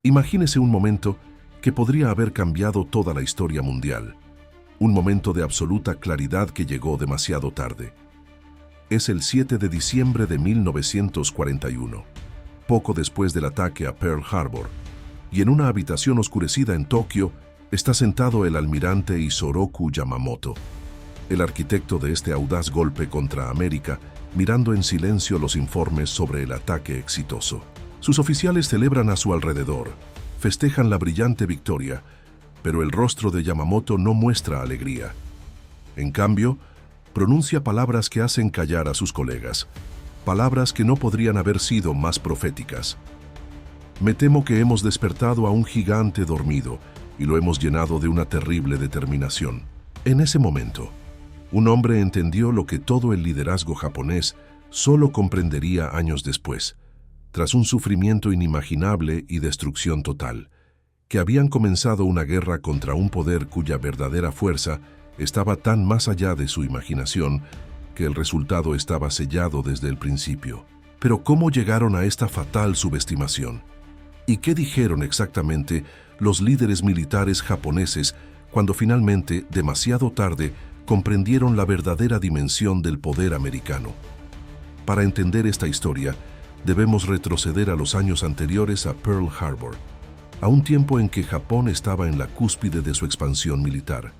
Imagínese un momento que podría haber cambiado toda la historia mundial. Un momento de absoluta claridad que llegó demasiado tarde. Es el 7 de diciembre de 1941, poco después del ataque a Pearl Harbor, y en una habitación oscurecida en Tokio está sentado el almirante Isoroku Yamamoto, el arquitecto de este audaz golpe contra América, mirando en silencio los informes sobre el ataque exitoso. Sus oficiales celebran a su alrededor, festejan la brillante victoria, pero el rostro de Yamamoto no muestra alegría. En cambio, pronuncia palabras que hacen callar a sus colegas, palabras que no podrían haber sido más proféticas. Me temo que hemos despertado a un gigante dormido y lo hemos llenado de una terrible determinación. En ese momento, un hombre entendió lo que todo el liderazgo japonés solo comprendería años después, tras un sufrimiento inimaginable y destrucción total, que habían comenzado una guerra contra un poder cuya verdadera fuerza estaba tan más allá de su imaginación que el resultado estaba sellado desde el principio. Pero ¿cómo llegaron a esta fatal subestimación? ¿Y qué dijeron exactamente los líderes militares japoneses cuando finalmente, demasiado tarde, comprendieron la verdadera dimensión del poder americano? Para entender esta historia, debemos retroceder a los años anteriores a Pearl Harbor, a un tiempo en que Japón estaba en la cúspide de su expansión militar.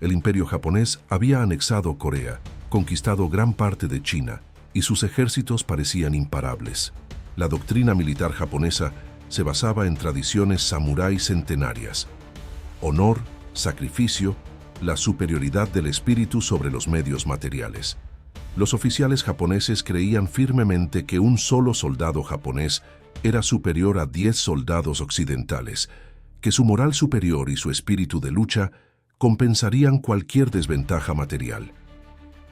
El imperio japonés había anexado Corea, conquistado gran parte de China, y sus ejércitos parecían imparables. La doctrina militar japonesa se basaba en tradiciones samurái centenarias: honor, sacrificio, la superioridad del espíritu sobre los medios materiales. Los oficiales japoneses creían firmemente que un solo soldado japonés era superior a 10 soldados occidentales, que su moral superior y su espíritu de lucha compensarían cualquier desventaja material.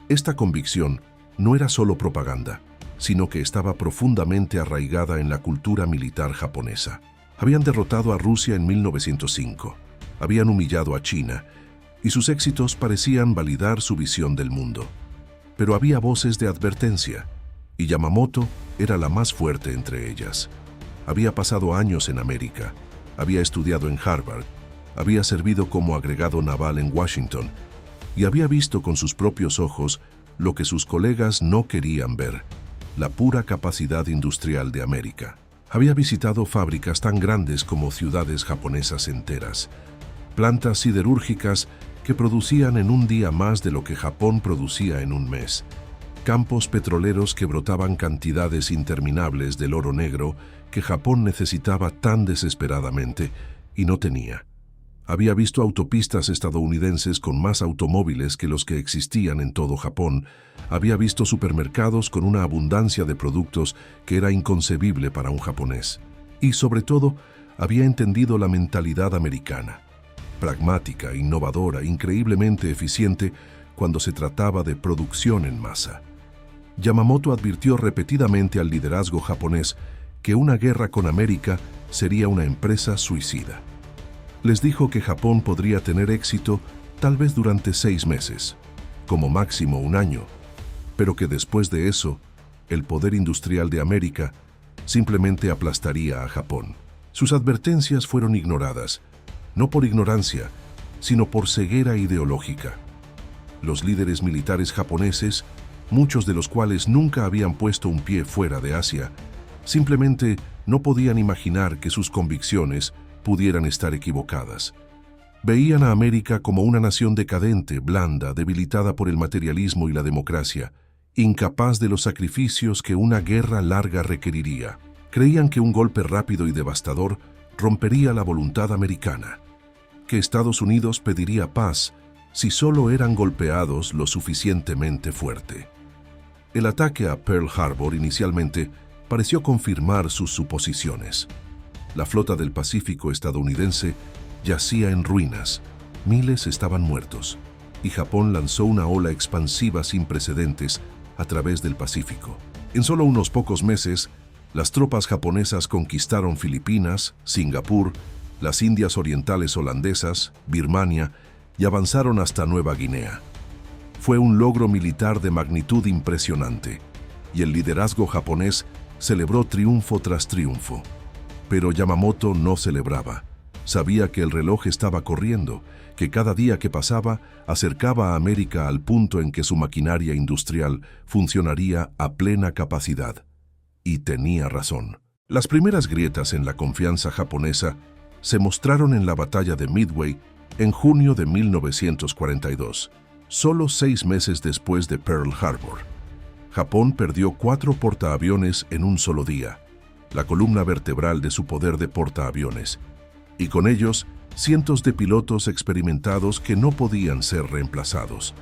Esta convicción no era solo propaganda, sino que estaba profundamente arraigada en la cultura militar japonesa. Habían derrotado a Rusia en 1905, habían humillado a China, y sus éxitos parecían validar su visión del mundo. Pero había voces de advertencia, y Yamamoto era la más fuerte entre ellas. Había pasado años en América, había estudiado en Harvard, había servido como agregado naval en Washington, y había visto con sus propios ojos lo que sus colegas no querían ver: la pura capacidad industrial de América. Había visitado fábricas tan grandes como ciudades japonesas enteras, plantas siderúrgicas que producían en un día más de lo que Japón producía en un mes, campos petroleros que brotaban cantidades interminables del oro negro que Japón necesitaba tan desesperadamente y no tenía. Había visto autopistas estadounidenses con más automóviles que los que existían en todo Japón. Había visto supermercados con una abundancia de productos que era inconcebible para un japonés. Y sobre todo, había entendido la mentalidad americana: pragmática, innovadora, increíblemente eficiente cuando se trataba de producción en masa. Yamamoto advirtió repetidamente al liderazgo japonés que una guerra con América sería una empresa suicida. Les dijo que Japón podría tener éxito tal vez durante 6 meses, como máximo un año, pero que después de eso, el poder industrial de América simplemente aplastaría a Japón. Sus advertencias fueron ignoradas, no por ignorancia, sino por ceguera ideológica. Los líderes militares japoneses, muchos de los cuales nunca habían puesto un pie fuera de Asia, simplemente no podían imaginar que sus convicciones pudieran estar equivocadas. Veían a América como una nación decadente, blanda, debilitada por el materialismo y la democracia, incapaz de los sacrificios que una guerra larga requeriría. Creían que un golpe rápido y devastador rompería la voluntad americana, que Estados Unidos pediría paz si solo eran golpeados lo suficientemente fuerte. El ataque a Pearl Harbor inicialmente pareció confirmar sus suposiciones. La flota del Pacífico estadounidense yacía en ruinas, miles estaban muertos, y Japón lanzó una ola expansiva sin precedentes a través del Pacífico. En solo unos pocos meses, las tropas japonesas conquistaron Filipinas, Singapur, las Indias Orientales holandesas, Birmania, y avanzaron hasta Nueva Guinea. Fue un logro militar de magnitud impresionante, y el liderazgo japonés celebró triunfo tras triunfo. Pero Yamamoto no celebraba. Sabía que el reloj estaba corriendo, que cada día que pasaba acercaba a América al punto en que su maquinaria industrial funcionaría a plena capacidad. Y tenía razón. Las primeras grietas en la confianza japonesa se mostraron en la batalla de Midway en junio de 1942, solo 6 meses después de Pearl Harbor. Japón perdió 4 portaaviones en un solo día, la columna vertebral de su poder de portaaviones, y con ellos cientos de pilotos experimentados que no podían ser reemplazados.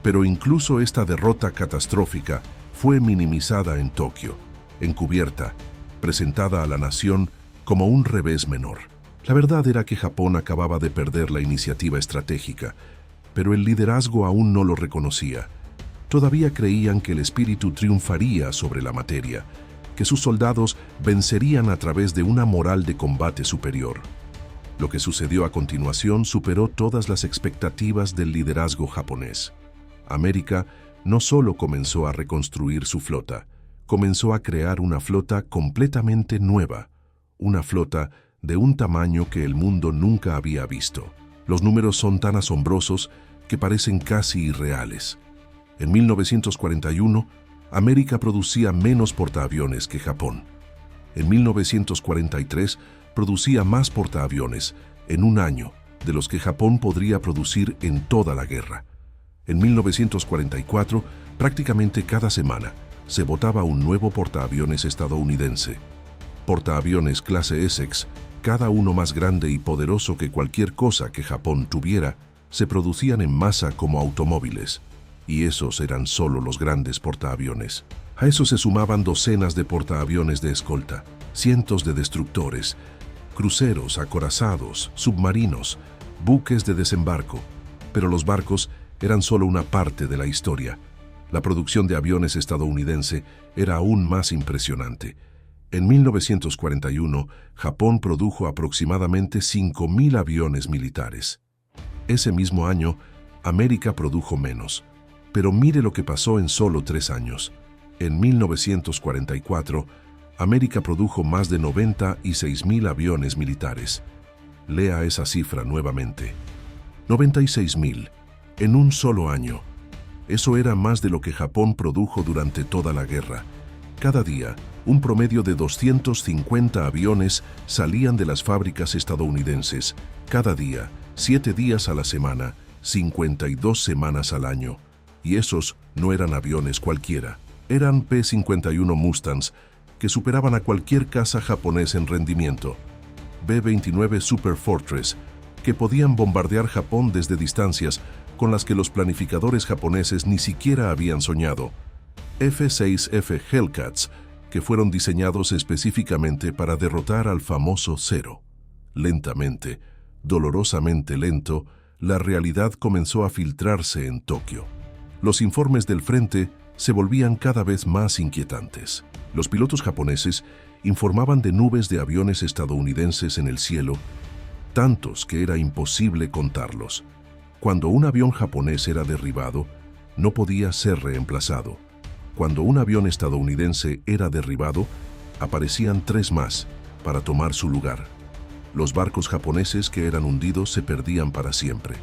Pero incluso esta derrota catastrófica fue minimizada en Tokio, encubierta, presentada a la nación como un revés menor. La verdad era que Japón acababa de perder la iniciativa estratégica, pero el liderazgo aún no lo reconocía. Todavía creían que el espíritu triunfaría sobre la materia, que sus soldados vencerían a través de una moral de combate superior. Lo que sucedió a continuación superó todas las expectativas del liderazgo japonés. América no solo comenzó a reconstruir su flota, comenzó a crear una flota completamente nueva, una flota de un tamaño que el mundo nunca había visto. Los números son tan asombrosos que parecen casi irreales. En 1941, América producía menos portaaviones que Japón. En 1943, producía más portaaviones en un año de los que Japón podría producir en toda la guerra. En 1944, prácticamente cada semana, se botaba un nuevo portaaviones estadounidense. Portaaviones clase Essex, cada uno más grande y poderoso que cualquier cosa que Japón tuviera, se producían en masa como automóviles. Y esos eran solo los grandes portaaviones. A eso se sumaban docenas de portaaviones de escolta, cientos de destructores, cruceros, acorazados, submarinos, buques de desembarco. Pero los barcos eran solo una parte de la historia. La producción de aviones estadounidense era aún más impresionante. En 1941, Japón produjo aproximadamente 5.000 aviones militares. Ese mismo año, América produjo menos. Pero mire lo que pasó en solo 3 años. En 1944, América produjo más de 96.000 aviones militares. Lea esa cifra nuevamente. 96.000, en un solo año. Eso era más de lo que Japón produjo durante toda la guerra. Cada día, un promedio de 250 aviones salían de las fábricas estadounidenses. Cada día, 7 días a la semana, 52 semanas al año. Y esos no eran aviones cualquiera. Eran P-51 Mustangs, que superaban a cualquier caza japonés en rendimiento. B-29 Super Fortress, que podían bombardear Japón desde distancias con las que los planificadores japoneses ni siquiera habían soñado. F-6F Hellcats, que fueron diseñados específicamente para derrotar al famoso Zero. Lentamente, dolorosamente lento, la realidad comenzó a filtrarse en Tokio. Los informes del frente se volvían cada vez más inquietantes. Los pilotos japoneses informaban de nubes de aviones estadounidenses en el cielo, tantos que era imposible contarlos. Cuando un avión japonés era derribado, no podía ser reemplazado. Cuando un avión estadounidense era derribado, aparecían 3 más para tomar su lugar. Los barcos japoneses que eran hundidos se perdían para siempre.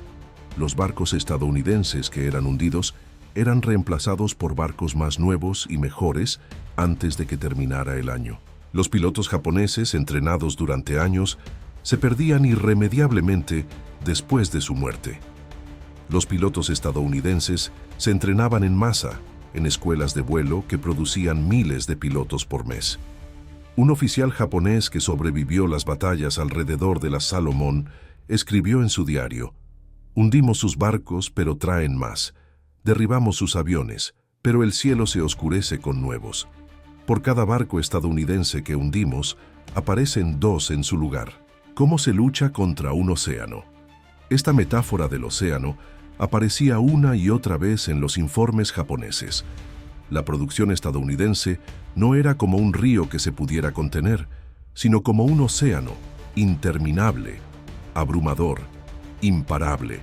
Los barcos estadounidenses que eran hundidos eran reemplazados por barcos más nuevos y mejores antes de que terminara el año. Los pilotos japoneses, entrenados durante años, se perdían irremediablemente después de su muerte. Los pilotos estadounidenses se entrenaban en masa, en escuelas de vuelo que producían miles de pilotos por mes. Un oficial japonés que sobrevivió las batallas alrededor de las Salomón escribió en su diario: «Hundimos sus barcos, pero traen más. Derribamos sus aviones, pero el cielo se oscurece con nuevos. Por cada barco estadounidense que hundimos, aparecen 2 en su lugar. ¿Cómo se lucha contra un océano?». Esta metáfora del océano aparecía una y otra vez en los informes japoneses. La producción estadounidense no era como un río que se pudiera contener, sino como un océano interminable, abrumador, imparable.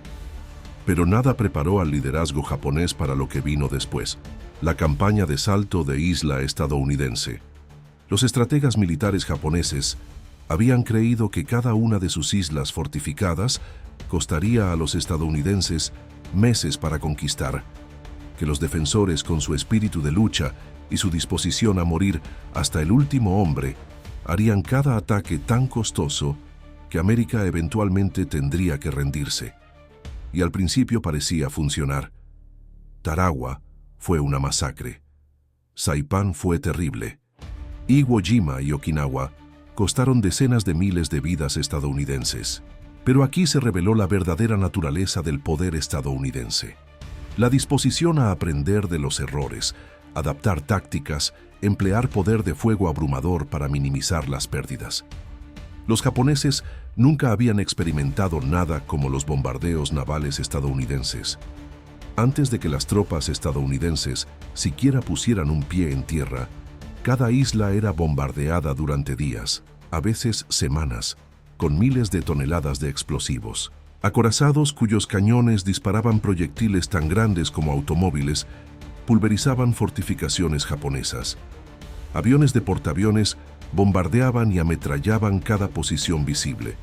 Pero nada preparó al liderazgo japonés para lo que vino después, la campaña de salto de isla estadounidense. Los estrategas militares japoneses Habían creído que cada una de sus islas fortificadas costaría a los estadounidenses meses para conquistar, que los defensores, con su espíritu de lucha y su disposición a morir hasta el último hombre, harían cada ataque tan costoso que América eventualmente tendría que rendirse. Y al principio parecía funcionar. Tarawa fue una masacre. Saipán fue terrible. Iwo Jima y Okinawa costaron decenas de miles de vidas estadounidenses. Pero aquí se reveló la verdadera naturaleza del poder estadounidense. La disposición a aprender de los errores, adaptar tácticas, emplear poder de fuego abrumador para minimizar las pérdidas. Los japoneses nunca habían experimentado nada como los bombardeos navales estadounidenses. Antes de que las tropas estadounidenses siquiera pusieran un pie en tierra, cada isla era bombardeada durante días, a veces semanas, con miles de toneladas de explosivos. Acorazados cuyos cañones disparaban proyectiles tan grandes como automóviles, pulverizaban fortificaciones japonesas. Aviones de portaaviones bombardeaban y ametrallaban cada posición visible.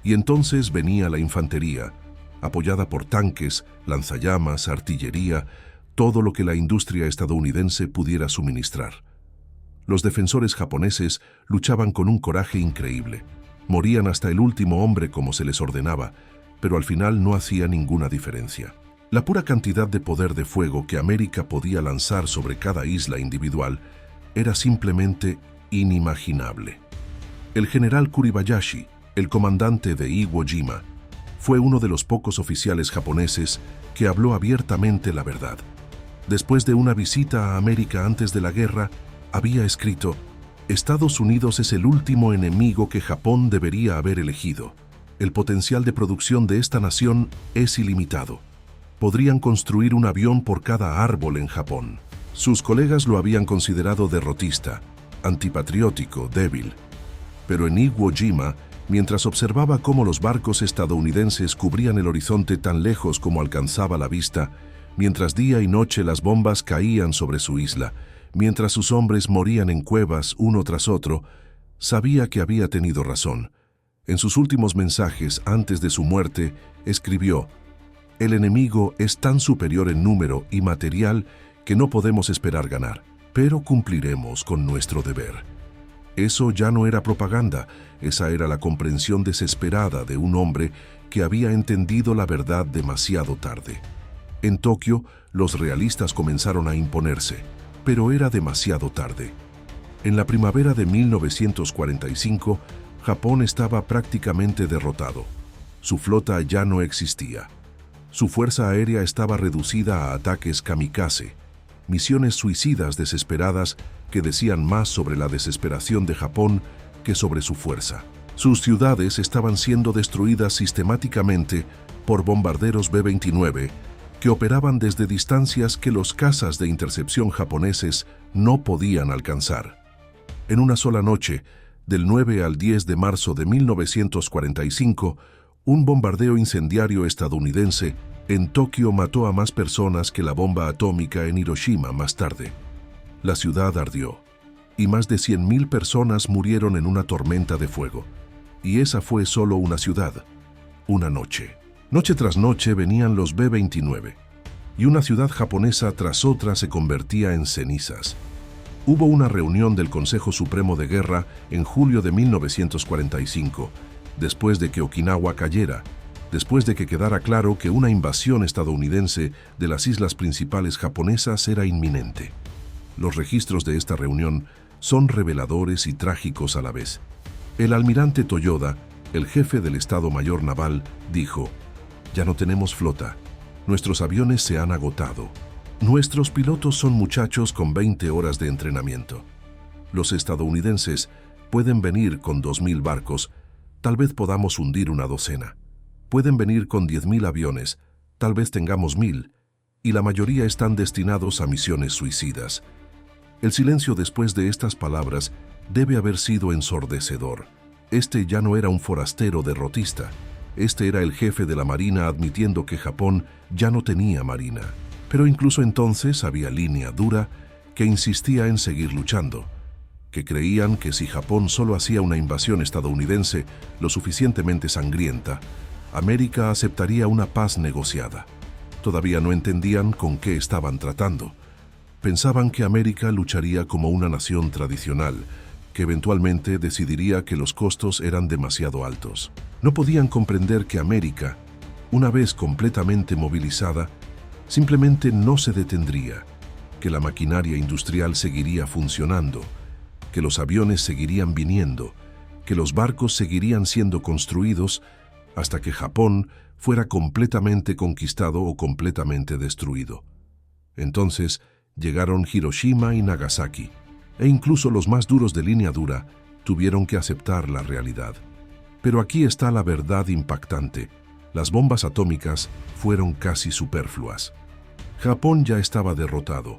Y entonces venía la infantería, apoyada por tanques, lanzallamas, artillería, todo lo que la industria estadounidense pudiera suministrar. Los defensores japoneses luchaban con un coraje increíble. Morían hasta el último hombre como se les ordenaba, pero al final no hacía ninguna diferencia. La pura cantidad de poder de fuego que América podía lanzar sobre cada isla individual era simplemente inimaginable. El general Kuribayashi, el comandante de Iwo Jima, fue uno de los pocos oficiales japoneses que habló abiertamente la verdad. Después de una visita a América antes de la guerra, había escrito: Estados Unidos es el último enemigo que Japón debería haber elegido. El potencial de producción de esta nación es ilimitado. Podrían construir un avión por cada árbol en Japón. Sus colegas lo habían considerado derrotista, antipatriótico, débil. Pero en Iwo Jima, mientras observaba cómo los barcos estadounidenses cubrían el horizonte tan lejos como alcanzaba la vista, mientras día y noche las bombas caían sobre su isla, mientras sus hombres morían en cuevas uno tras otro, sabía que había tenido razón. En sus últimos mensajes antes de su muerte, escribió: el enemigo es tan superior en número y material que no podemos esperar ganar, pero cumpliremos con nuestro deber. Eso ya no era propaganda, esa era la comprensión desesperada de un hombre que había entendido la verdad demasiado tarde. En Tokio, los realistas comenzaron a imponerse, pero era demasiado tarde. En la primavera de 1945, Japón estaba prácticamente derrotado. Su flota ya no existía. Su fuerza aérea estaba reducida a ataques kamikaze, misiones suicidas desesperadas que decían más sobre la desesperación de Japón que sobre su fuerza. Sus ciudades estaban siendo destruidas sistemáticamente por bombarderos B-29 que operaban desde distancias que los cazas de intercepción japoneses no podían alcanzar. En una sola noche, del 9 al 10 de marzo de 1945, un bombardeo incendiario estadounidense en Tokio mató a más personas que la bomba atómica en Hiroshima más tarde. La ciudad ardió, y más de 100,000 personas murieron en una tormenta de fuego. Y esa fue solo una ciudad, una noche. Noche tras noche venían los B-29, y una ciudad japonesa tras otra se convertía en cenizas. Hubo una reunión del Consejo Supremo de Guerra en julio de 1945, después de que Okinawa cayera, después de que quedara claro que una invasión estadounidense de las islas principales japonesas era inminente. Los registros de esta reunión son reveladores y trágicos a la vez. El almirante Toyoda, el jefe del Estado Mayor Naval, dijo: ya no tenemos flota. Nuestros aviones se han agotado. Nuestros pilotos son muchachos con 20 horas de entrenamiento. Los estadounidenses pueden venir con 2,000 barcos, tal vez podamos hundir una docena. Pueden venir con 10,000 aviones, tal vez tengamos 1,000, y la mayoría están destinados a misiones suicidas. El silencio después de estas palabras debe haber sido ensordecedor. Este ya no era un forastero derrotista. Este era el jefe de la Marina admitiendo que Japón ya no tenía marina. Pero incluso entonces había línea dura que insistía en seguir luchando. que creían que si Japón solo hacía una invasión estadounidense lo suficientemente sangrienta, América aceptaría una paz negociada. Todavía no entendían con qué estaban tratando. Pensaban que América lucharía como una nación tradicional, que eventualmente decidiría que los costos eran demasiado altos. No podían comprender que América, una vez completamente movilizada, simplemente no se detendría, que la maquinaria industrial seguiría funcionando, que los aviones seguirían viniendo, que los barcos seguirían siendo construidos hasta que Japón fuera completamente conquistado o completamente destruido. Entonces llegaron Hiroshima y Nagasaki, e incluso los más duros de línea dura tuvieron que aceptar la realidad. Pero aquí está la verdad impactante. Las bombas atómicas fueron casi superfluas. Japón ya estaba derrotado.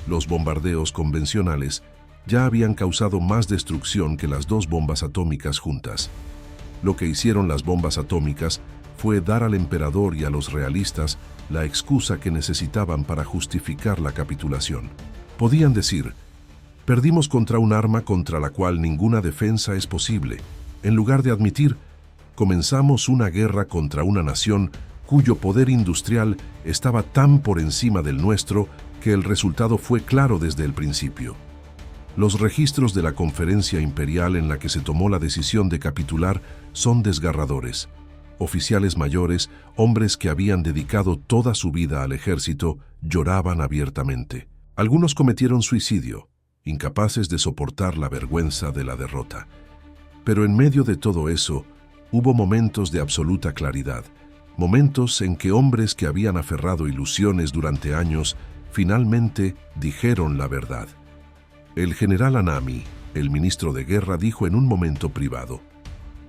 Los bombardeos convencionales ya habían causado más destrucción que las dos bombas atómicas juntas. Lo que hicieron las bombas atómicas fue dar al emperador y a los realistas la excusa que necesitaban para justificar la capitulación. Podían decir: perdimos contra un arma contra la cual ninguna defensa es posible. En lugar de admitir: comenzamos una guerra contra una nación cuyo poder industrial estaba tan por encima del nuestro que el resultado fue claro desde el principio. Los registros de la conferencia imperial en la que se tomó la decisión de capitular son desgarradores. Oficiales mayores, hombres que habían dedicado toda su vida al ejército, lloraban abiertamente. Algunos cometieron suicidio, incapaces de soportar la vergüenza de la derrota. Pero en medio de todo eso, hubo momentos de absoluta claridad, momentos en que hombres que habían aferrado ilusiones durante años finalmente dijeron la verdad. El general Anami, el ministro de guerra, dijo en un momento privado: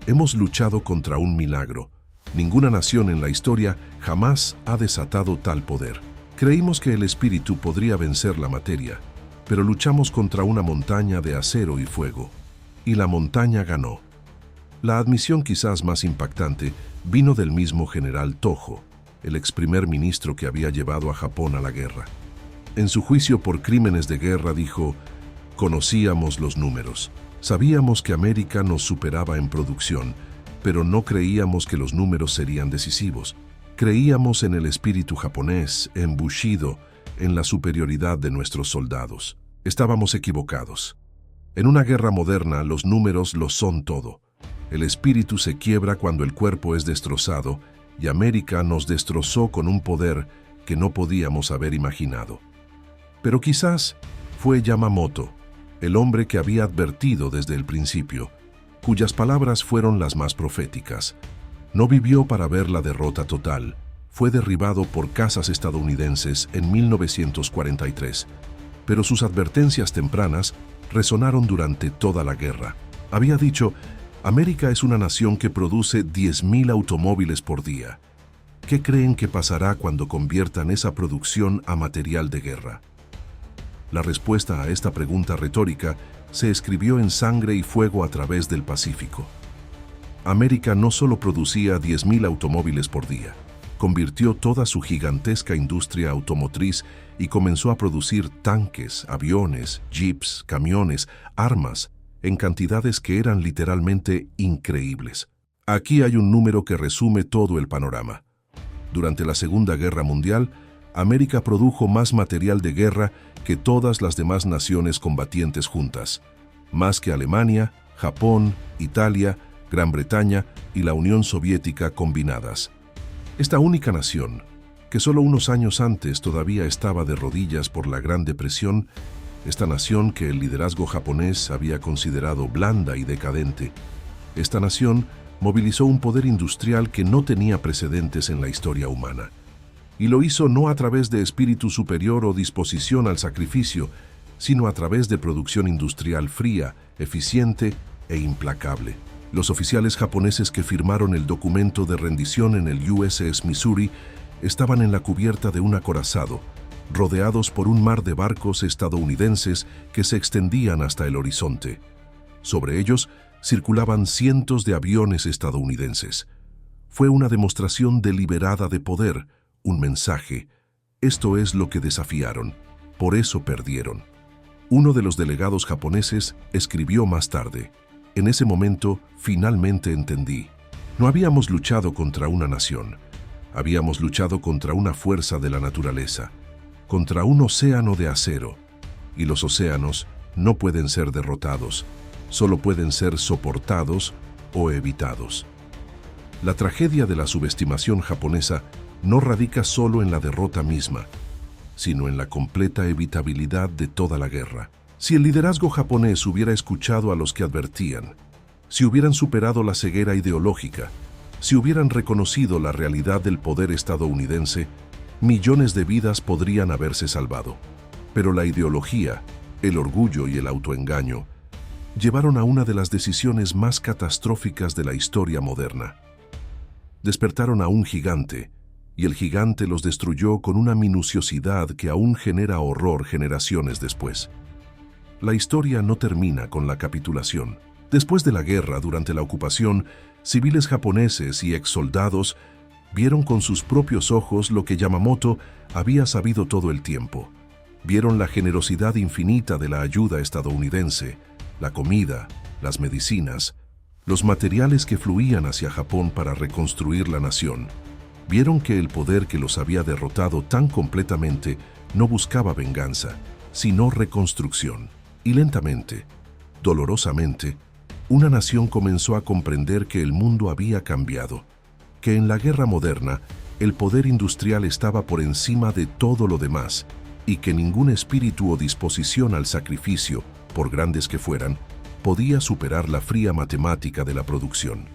hemos luchado contra un milagro. Ninguna nación en la historia jamás ha desatado tal poder. Creímos que el espíritu podría vencer la materia, pero luchamos contra una montaña de acero y fuego. Y la montaña ganó. La admisión quizás más impactante vino del mismo general Tojo, el ex primer ministro que había llevado a Japón a la guerra. En su juicio por crímenes de guerra dijo: conocíamos los números. Sabíamos que América nos superaba en producción, pero no creíamos que los números serían decisivos. Creíamos en el espíritu japonés, en Bushido, en la superioridad de nuestros soldados. Estábamos equivocados. En una guerra moderna, los números lo son todo. El espíritu se quiebra cuando el cuerpo es destrozado, y América nos destrozó con un poder que no podíamos haber imaginado. Pero quizás fue Yamamoto, el hombre que había advertido desde el principio, cuyas palabras fueron las más proféticas. No vivió para ver la derrota total. Fue derribado por cazas estadounidenses en 1943, pero sus advertencias tempranas resonaron durante toda la guerra. Había dicho: América es una nación que produce 10.000 automóviles por día. ¿Qué creen que pasará cuando conviertan esa producción a material de guerra? La respuesta a esta pregunta retórica se escribió en sangre y fuego a través del Pacífico. América no solo producía 10.000 automóviles por día, convirtió toda su gigantesca industria automotriz y comenzó a producir tanques, aviones, jeeps, camiones, armas, en cantidades que eran literalmente increíbles. Aquí hay un número que resume todo el panorama. Durante la Segunda Guerra Mundial, América produjo más material de guerra que todas las demás naciones combatientes juntas, más que Alemania, Japón, Italia, Gran Bretaña y la Unión Soviética combinadas. Esta única nación, que solo unos años antes todavía estaba de rodillas por la Gran Depresión, esta nación que el liderazgo japonés había considerado blanda y decadente, esta nación movilizó un poder industrial que no tenía precedentes en la historia humana. Y lo hizo no a través de espíritu superior o disposición al sacrificio, sino a través de producción industrial fría, eficiente e implacable. Los oficiales japoneses que firmaron el documento de rendición en el USS Missouri estaban en la cubierta de un acorazado, rodeados por un mar de barcos estadounidenses que se extendían hasta el horizonte. Sobre ellos circulaban cientos de aviones estadounidenses. Fue una demostración deliberada de poder, un mensaje: esto es lo que desafiaron, por eso perdieron. Uno de los delegados japoneses escribió más tarde: en ese momento, finalmente entendí. No habíamos luchado contra una nación. Habíamos luchado contra una fuerza de la naturaleza, contra un océano de acero. Y los océanos no pueden ser derrotados, solo pueden ser soportados o evitados. La tragedia de la subestimación japonesa no radica solo en la derrota misma, sino en la completa evitabilidad de toda la guerra. Si el liderazgo japonés hubiera escuchado a los que advertían, si hubieran superado la ceguera ideológica, si hubieran reconocido la realidad del poder estadounidense, millones de vidas podrían haberse salvado. Pero la ideología, el orgullo y el autoengaño llevaron a una de las decisiones más catastróficas de la historia moderna. Despertaron a un gigante, y el gigante los destruyó con una minuciosidad que aún genera horror generaciones después. La historia no termina con la capitulación. Después de la guerra, durante la ocupación, civiles japoneses y exsoldados vieron con sus propios ojos lo que Yamamoto había sabido todo el tiempo. Vieron la generosidad infinita de la ayuda estadounidense, la comida, las medicinas, los materiales que fluían hacia Japón para reconstruir la nación. Vieron que el poder que los había derrotado tan completamente no buscaba venganza, sino reconstrucción. Y lentamente, dolorosamente, una nación comenzó a comprender que el mundo había cambiado, que en la guerra moderna el poder industrial estaba por encima de todo lo demás y que ningún espíritu o disposición al sacrificio, por grandes que fueran, podía superar la fría matemática de la producción.